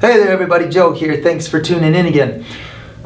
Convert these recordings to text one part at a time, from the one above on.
Hey there everybody, Joe here. Thanks for tuning in again.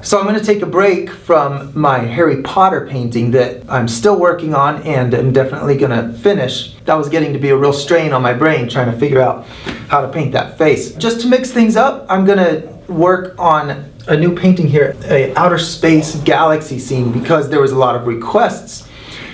So I'm going to take a break from my Harry Potter painting that I'm still working on and I'm definitely going to finish. That was getting to be a real strain on my brain trying to figure out how to paint that face. Just to mix things up, I'm going to work on a new painting here, a outer space galaxy scene, because there was a lot of requests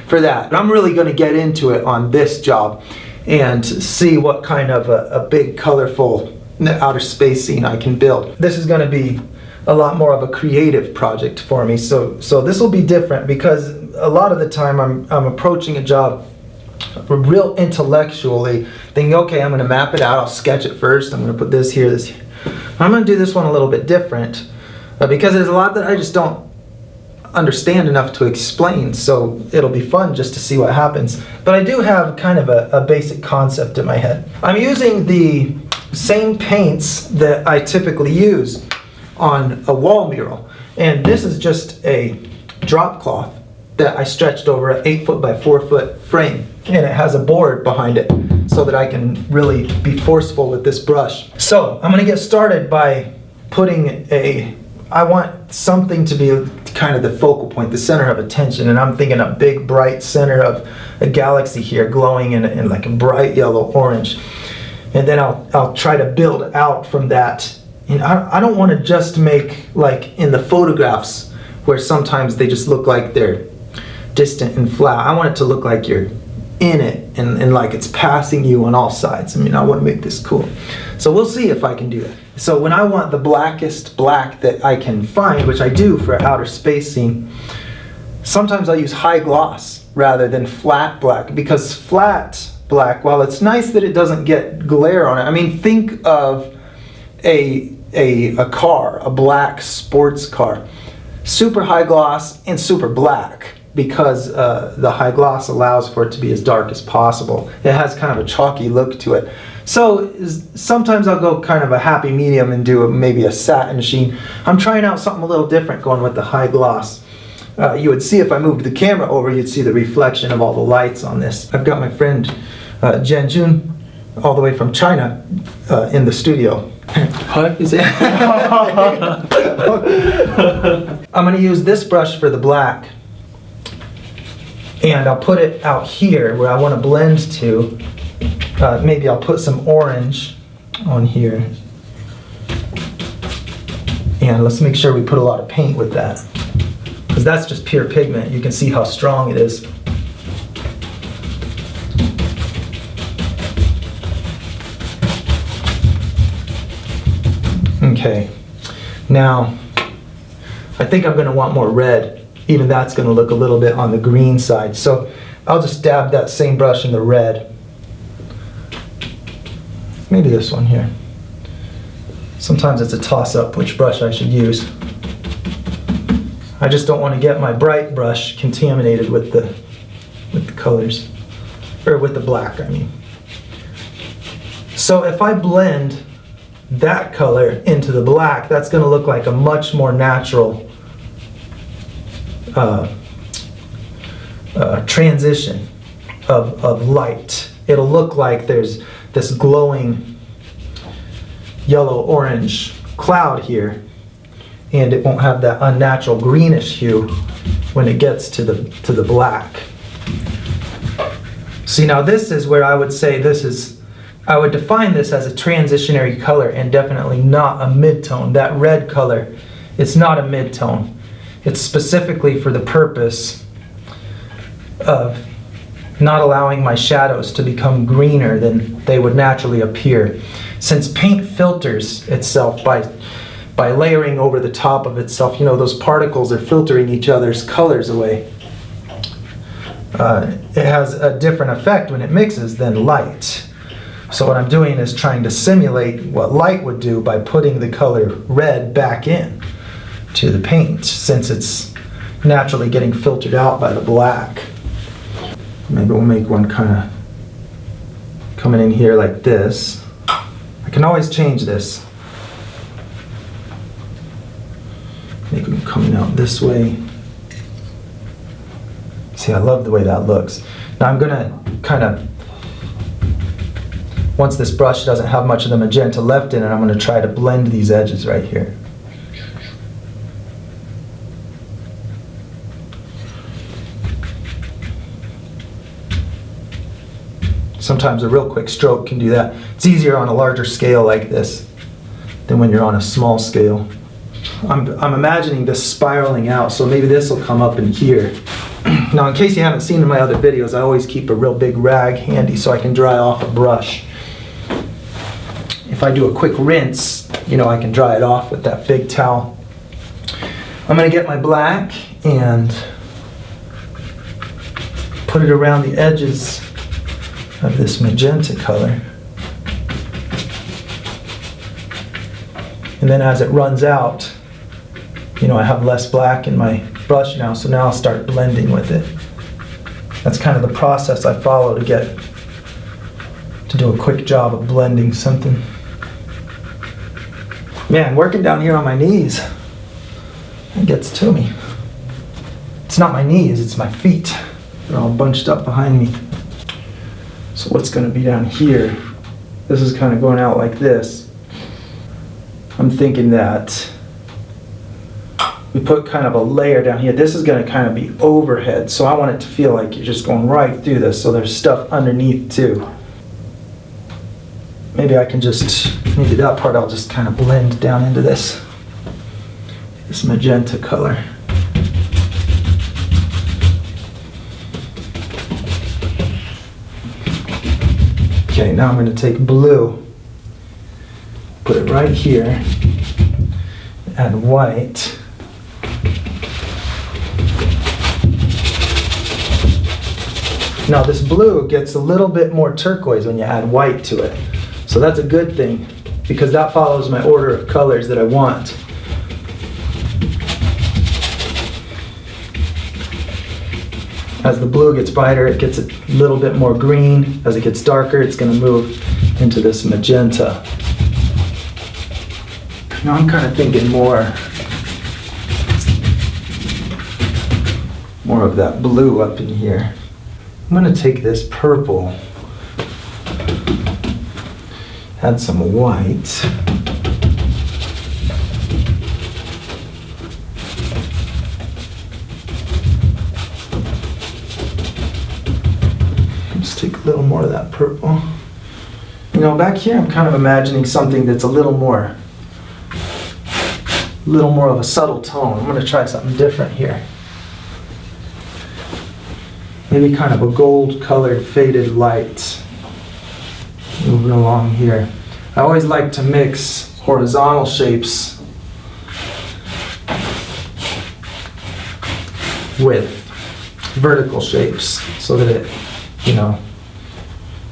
for that. And I'm really going to get into it on this job and see what kind of a big colorful outer space scene I can build. This is going to be a lot more of a creative project for me, so this will be different because a lot of the time I'm approaching a job real intellectually, thinking, okay, I'm going to map it out, I'll sketch it first, I'm going to put this here, this here. I'm going to do this one a little bit different because there's a lot that I just don't understand enough to explain, so it'll be fun just to see what happens. But I do have kind of a basic concept in my head. I'm using the same paints that I typically use on a wall mural, and this is just a drop cloth that I stretched over an 8-foot by 4-foot frame, and it has a board behind it so that I can really be forceful with this brush. So I'm going to get started by putting I want something to be kind of the focal point, the center of attention, and I'm thinking a big bright center of a galaxy here glowing in like a bright yellow orange. And then I'll try to build out from that. And I don't want to just make like in the photographs where sometimes they just look like they're distant and flat. I want it to look like you're in it and like it's passing you on all sides. I mean, I want to make this cool. So we'll see if I can do that. So when I want the blackest black that I can find, which I do for an outer space scene, sometimes I'll use high gloss rather than flat black, because flat black, while it's nice that it doesn't get glare on it, I mean, think of a car, a black sports car, super high gloss and super black, because the high gloss allows for it to be as dark as possible. It has kind of a chalky look to it. So sometimes I'll go kind of a happy medium and do maybe a satin sheen. I'm trying out something a little different going with the high gloss. You would see if I moved the camera over, you'd see the reflection of all the lights on this. I've got my friend Jen Jun, all the way from China, in the studio. What is it? I'm going to use this brush for the black, and I'll put it out here where I want to blend to. Maybe I'll put some orange on here, and let's make sure we put a lot of paint with that, because that's just pure pigment. You can see how strong it is. Okay, now I think I'm going to want more red. Even that's going to look a little bit on the green side. So I'll just dab that same brush in the red. Maybe this one here. Sometimes it's a toss-up which brush I should use. I just don't want to get my bright brush contaminated with the colors, or with the black, I mean. So if I blend that color into the black, that's going to look like a much more natural transition of light. It'll look like there's this glowing yellow-orange cloud here, and it won't have that unnatural greenish hue when it gets to the black. See, now this is where I would say I would define this as a transitionary color and definitely not a mid-tone. That red color, it's not a mid-tone. It's specifically for the purpose of not allowing my shadows to become greener than they would naturally appear. Since paint filters itself by layering over the top of itself, you know, those particles are filtering each other's colors away. It has a different effect when it mixes than light. So what I'm doing is trying to simulate what light would do by putting the color red back in to the paint, since it's naturally getting filtered out by the black. Maybe we'll make one kind of coming in here like this. I can always change this. Make them coming out this way. See, I love the way that looks. Now I'm gonna kind of once this brush doesn't have much of the magenta left in it, I'm going to try to blend these edges right here. Sometimes a real quick stroke can do that. It's easier on a larger scale like this than when you're on a small scale. I'm imagining this spiraling out, so maybe this will come up in here. Now, in case you haven't seen in my other videos, I always keep a real big rag handy so I can dry off a brush. If I do a quick rinse, you know, I can dry it off with that big towel. I'm going to get my black and put it around the edges of this magenta color. And then as it runs out, you know, I have less black in my brush now, so now I'll start blending with it. That's kind of the process I follow to do a quick job of blending something. Man, working down here on my knees, it gets to me. It's not my knees, it's my feet. They're all bunched up behind me. So what's going to be down here? This is kind of going out like this. I'm thinking that we put kind of a layer down here. This is going to kind of be overhead, so I want it to feel like you're just going right through this, so there's stuff underneath too. Maybe I can just, maybe that part I'll just kind of blend down into this magenta color. Okay, now I'm going to take blue, put it right here, add white. Now this blue gets a little bit more turquoise when you add white to it. So that's a good thing, because that follows my order of colors that I want. As the blue gets brighter, it gets a little bit more green. As it gets darker, it's going to move into this magenta. Now I'm kind of thinking more of that blue up in here. I'm going to take this purple, add some white. Just take a little more of that purple. You know, back here I'm kind of imagining something that's a little more of a subtle tone. I'm going to try something different here. Maybe kind of a gold colored faded light. Moving along here. I always like to mix horizontal shapes with vertical shapes so that it, you know,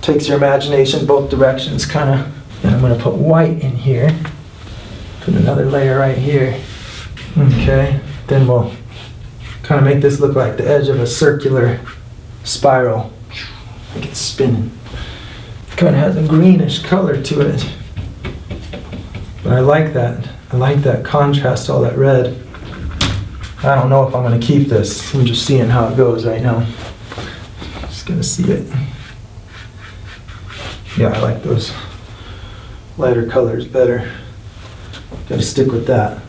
takes your imagination both directions kind of. And I'm going to put white in here. Put another layer right here. Okay, then we'll kind of make this look like the edge of a circular spiral. Like it's spinning. Kind of has a greenish color to it. But I like that. I like that contrast, all that red. I don't know if I'm going to keep this. I'm just seeing how it goes right now. Just going to see it. Yeah, I like those lighter colors better. Got to stick with that.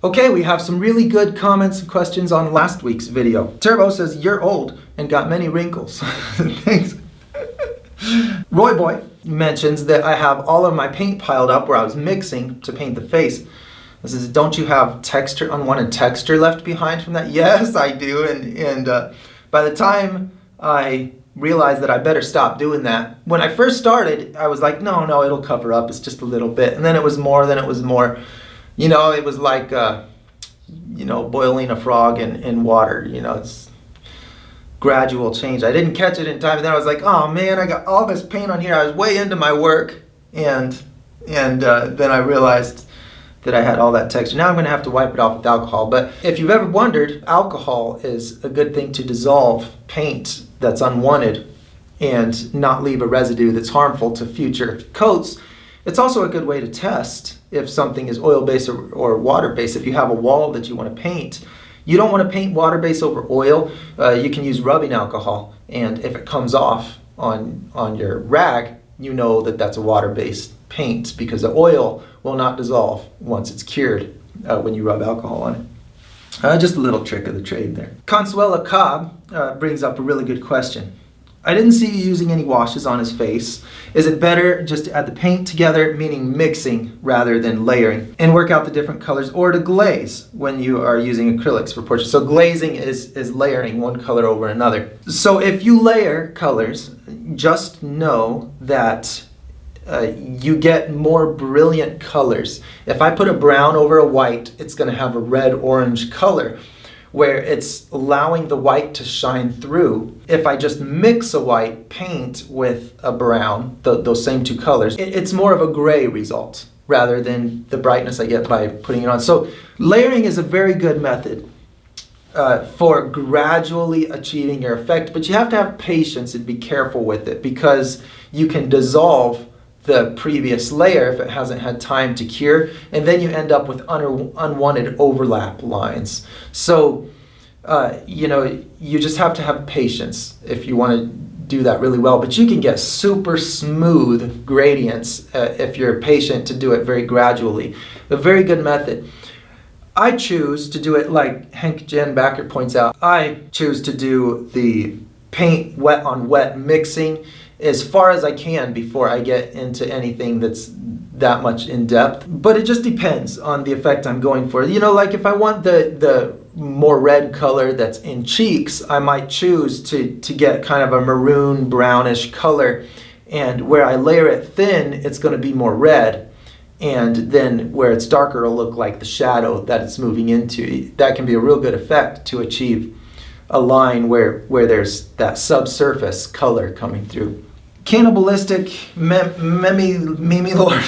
Okay, we have some really good comments and questions on last week's video. Turbo says, "You're old and got many wrinkles." Thanks. Roy Boy mentions that I have all of my paint piled up where I was mixing to paint the face. This is, "Don't you have texture, unwanted texture left behind from that?" Yes, I do. And by the time I realized that I better stop doing that, when I first started, I was like, no, it'll cover up. It's just a little bit. And then it was more, then it was more. You know, it was like, you know, boiling a frog in water. You know, it's gradual change. I didn't catch it in time, and then I was like, oh man, I got all this paint on here. I was way into my work, and then I realized that I had all that texture. Now I'm going to have to wipe it off with alcohol. But if you've ever wondered, alcohol is a good thing to dissolve paint that's unwanted and not leave a residue that's harmful to future coats. It's also a good way to test if something is oil-based or water-based. If you have a wall that you want to paint, you don't want to paint water-based over oil, you can use rubbing alcohol. And if it comes off on your rag, you know that that's a water-based paint because the oil will not dissolve once it's cured when you rub alcohol on it. Just a little trick of the trade there. Consuela Cobb brings up a really good question. I didn't see you using any washes on his face. Is it better just to add the paint together, meaning mixing rather than layering, and work out the different colors, or to glaze when you are using acrylics for portraits? So glazing is layering one color over another. So if you layer colors, just know that you get more brilliant colors. If I put a brown over a white, it's going to have a red-orange color, where it's allowing the white to shine through. If I just mix a white paint with a brown, those same two colors, it's more of a gray result rather than the brightness I get by putting it on. So layering is a very good method for gradually achieving your effect, but you have to have patience and be careful with it, because you can dissolve the previous layer if it hasn't had time to cure, and then you end up with unwanted overlap lines. So, you just have to have patience if you want to do that really well, but you can get super smooth gradients if you're patient to do it very gradually. A very good method. I choose to do it like Henk Jan Bakker points out. I choose to do the paint wet on wet mixing as far as I can before I get into anything that's that much in depth. But it just depends on the effect I'm going for. Like if I want the more red color that's in cheeks, I might choose to get kind of a maroon brownish color, and where I layer it thin, it's going to be more red, and then where it's darker, it'll look like the shadow that it's moving into. That can be a real good effect to achieve a line where there's that subsurface color coming through. Cannibalistic Mimi Lord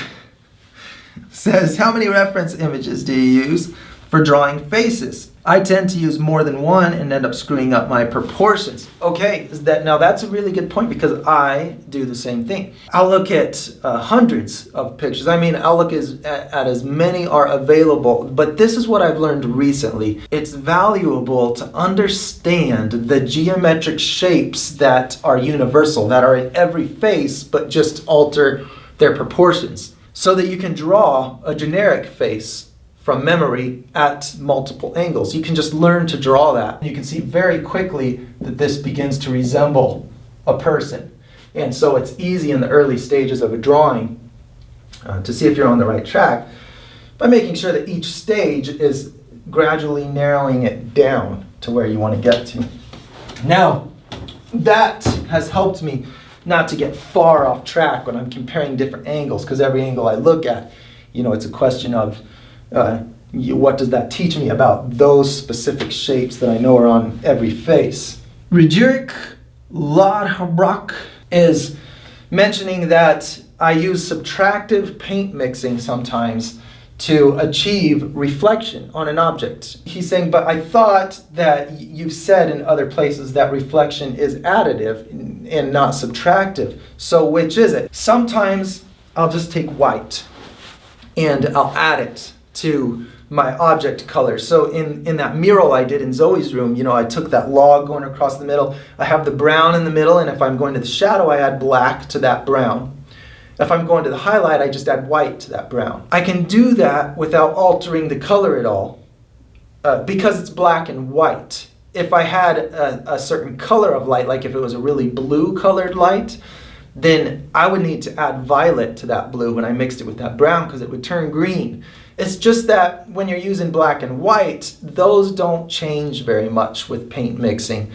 says, how many reference images do you use for drawing faces? I tend to use more than one and end up screwing up my proportions. Okay, now that's a really good point, because I do the same thing. I'll look at hundreds of pictures. I'll look at as many are available, but this is what I've learned recently. It's valuable to understand the geometric shapes that are universal, that are in every face, but just alter their proportions, so that you can draw a generic face from memory at multiple angles. You can just learn to draw that. You can see very quickly that this begins to resemble a person. And so it's easy in the early stages of a drawing to see if you're on the right track by making sure that each stage is gradually narrowing it down to where you want to get to. Now, that has helped me not to get far off track when I'm comparing different angles, because every angle I look at, it's a question of what does that teach me about those specific shapes that I know are on every face. Rejurik Ladhabrak is mentioning that I use subtractive paint mixing sometimes to achieve reflection on an object. He's saying, but I thought that you've said in other places that reflection is additive and not subtractive. So which is it? Sometimes I'll just take white and I'll add it to my object color. So in that mural I did in Zoe's room, I took that log going across the middle. I have the brown in the middle, and if I'm going to the shadow, I add black to that brown. If I'm going to the highlight, I just add white to that brown. I can do that without altering the color at all, because it's black and white. If I had a certain color of light, like if it was a really blue colored light, then I would need to add violet to that blue when I mixed it with that brown, because it would turn green. It's just that when you're using black and white, those don't change very much with paint mixing,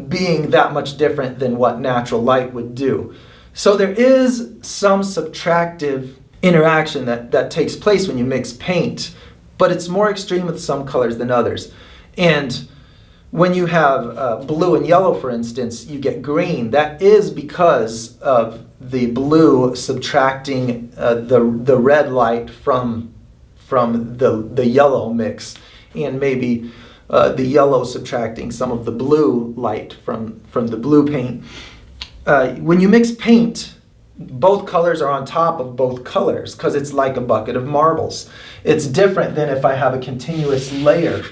being that much different than what natural light would do. So there is some subtractive interaction that takes place when you mix paint, but it's more extreme with some colors than others. And when you have blue and yellow, for instance, you get green. That is because of the blue subtracting the red light from the yellow mix, and maybe the yellow subtracting some of the blue light from the blue paint. When you mix paint, both colors are on top of both colors, because it's like a bucket of marbles. It's different than if I have a continuous layer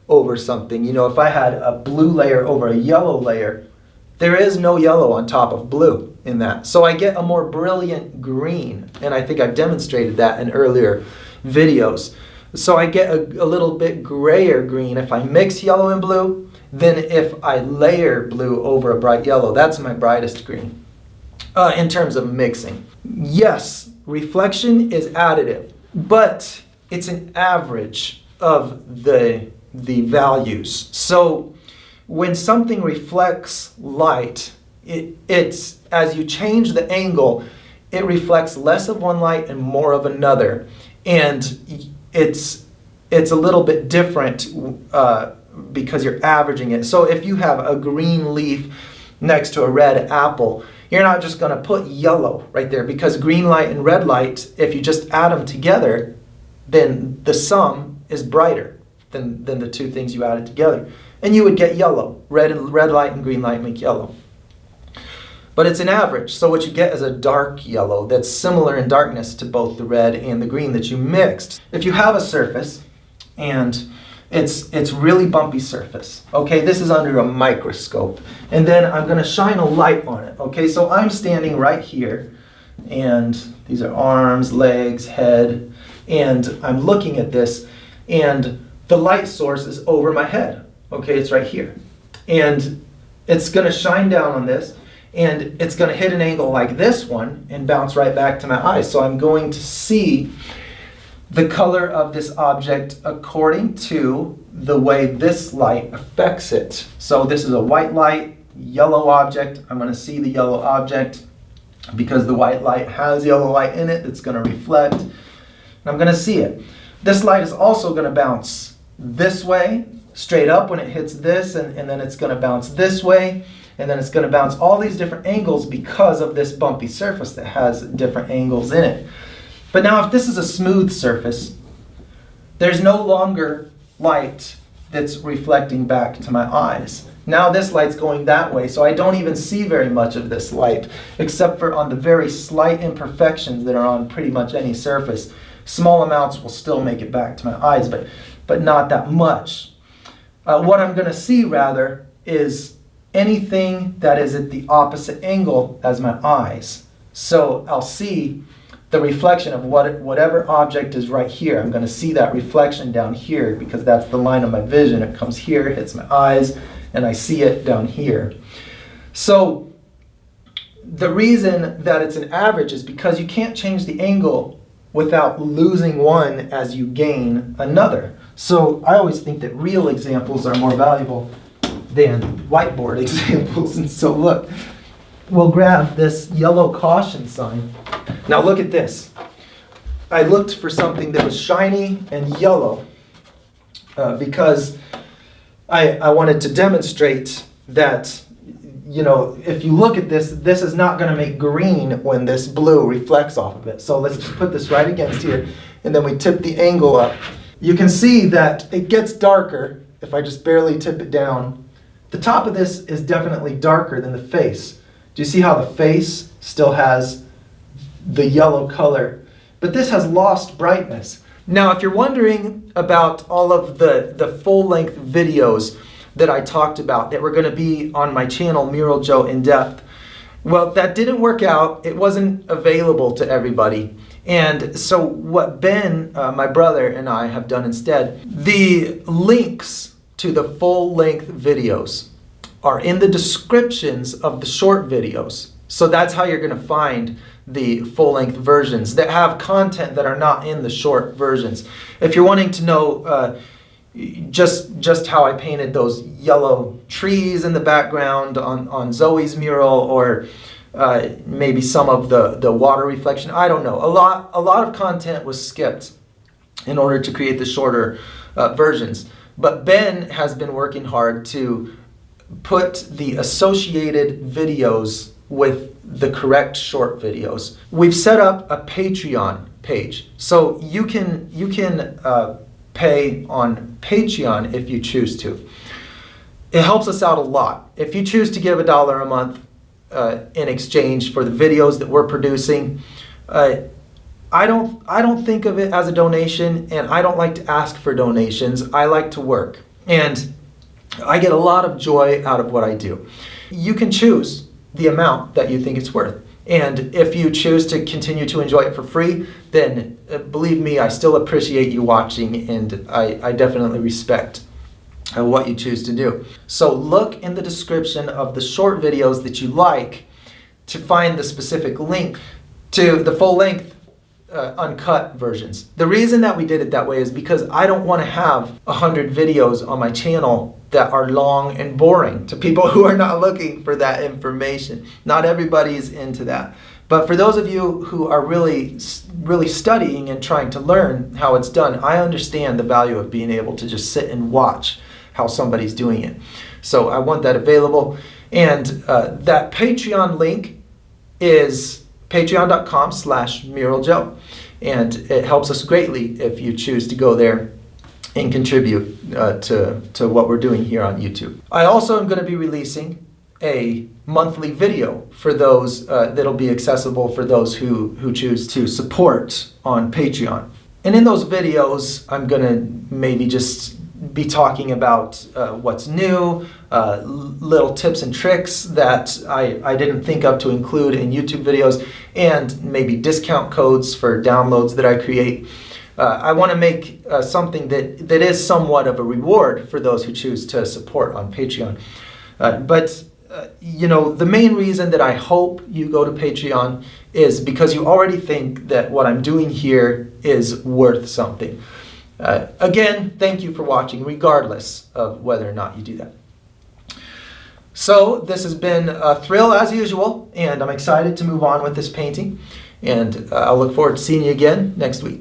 over something. If I had a blue layer over a yellow layer, there is no yellow on top of blue in that. So I get a more brilliant green, and I think I've demonstrated that in earlier videos. So I get a little bit grayer green if I mix yellow and blue than if I layer blue over a bright yellow. That's my brightest green in terms of mixing. Yes, reflection is additive, but it's an average of the values. So when something reflects light, it's as you change the angle, it reflects less of one light and more of another. And it's a little bit different because you're averaging it. So if you have a green leaf next to a red apple, you're not just going to put yellow right there, because green light and red light, if you just add them together, then the sum is brighter than the two things you added together. And you would get yellow. Red light and green light make yellow. But it's an average, so what you get is a dark yellow that's similar in darkness to both the red and the green that you mixed. If you have a surface, and it's really bumpy surface, okay, this is under a microscope, and then I'm going to shine a light on it, okay, so I'm standing right here, and these are arms, legs, head, and I'm looking at this, and the light source is over my head, okay, it's right here, and it's going to shine down on this, and it's going to hit an angle like this one and bounce right back to my eyes. So I'm going to see the color of this object according to the way this light affects it. So this is a white light, yellow object. I'm going to see the yellow object because the white light has yellow light in it that's going to reflect. And I'm going to see it. This light is also going to bounce this way, straight up when it hits this, and then it's going to bounce this way. And then it's going to bounce all these different angles because of this bumpy surface that has different angles in it. But now if this is a smooth surface, there's no longer light that's reflecting back to my eyes. Now this light's going that way, so I don't even see very much of this light, except for on the very slight imperfections that are on pretty much any surface. Small amounts will still make it back to my eyes, but not that much. What I'm going to see, rather, is anything that is at the opposite angle as my eyes. So I'll see the reflection of whatever object is right here. I'm going to see that reflection down here because that's the line of my vision. It comes here, hits my eyes, and I see it down here. So the reason that it's an average is because you can't change the angle without losing one as you gain another. So I always think that real examples are more valuable than whiteboard examples. And so look, we'll grab this yellow caution sign. Now look at this. I looked for something that was shiny and yellow because I wanted to demonstrate that, you know, if you look at this, this is not going to make green when this blue reflects off of it. So let's just put this right against here, and then we tip the angle up. You can see that it gets darker if I just barely tip it down. The top of this is definitely darker than the face. Do you see how the face still has the yellow color? But this has lost brightness. Now, if you're wondering about all of the full-length videos that I talked about that were going to be on my channel, Mural Joe In Depth, well, that didn't work out. It wasn't available to everybody. And so what Ben, my brother, and I have done instead, the links to the full-length videos are in the descriptions of the short videos. So that's how you're going to find the full-length versions that have content that are not in the short versions. If you're wanting to know just how I painted those yellow trees in the background on Zoe's mural, or maybe some of the water reflection, I don't know. A lot of content was skipped in order to create the shorter versions. But Ben has been working hard to put the associated videos with the correct short videos. We've set up a Patreon page, so you can pay on Patreon if you choose to. It helps us out a lot. If you choose to give $1 a month in exchange for the videos that we're producing, I don't think of it as a donation, and I don't like to ask for donations. I like to work, and I get a lot of joy out of what I do. You can choose the amount that you think it's worth. And if you choose to continue to enjoy it for free, then believe me, I still appreciate you watching, and I definitely respect what you choose to do. So look in the description of the short videos that you like to find the specific link to the full length uncut versions. The reason that we did it that way is because I don't want to have 100 videos on my channel that are long and boring to people who are not looking for that information. Not everybody is into that. But for those of you who are really studying and trying to learn how it's done, I understand the value of being able to just sit and watch how somebody's doing it. So I want that available. And that Patreon link is patreon.com/muraljoe. And it helps us greatly if you choose to go there and contribute to what we're doing here on YouTube. I also am going to be releasing a monthly video for those that'll be accessible for those who choose to support on Patreon. And in those videos, I'm going to maybe just be talking about what's new, little tips and tricks that I didn't think of to include in YouTube videos, and maybe discount codes for downloads that I create. I want to make something that is somewhat of a reward for those who choose to support on Patreon. But you know, the main reason that I hope you go to Patreon is because you already think that what I'm doing here is worth something. Again, thank you for watching, regardless of whether or not you do that. So this has been a thrill as usual, and I'm excited to move on with this painting. And I'll look forward to seeing you again next week.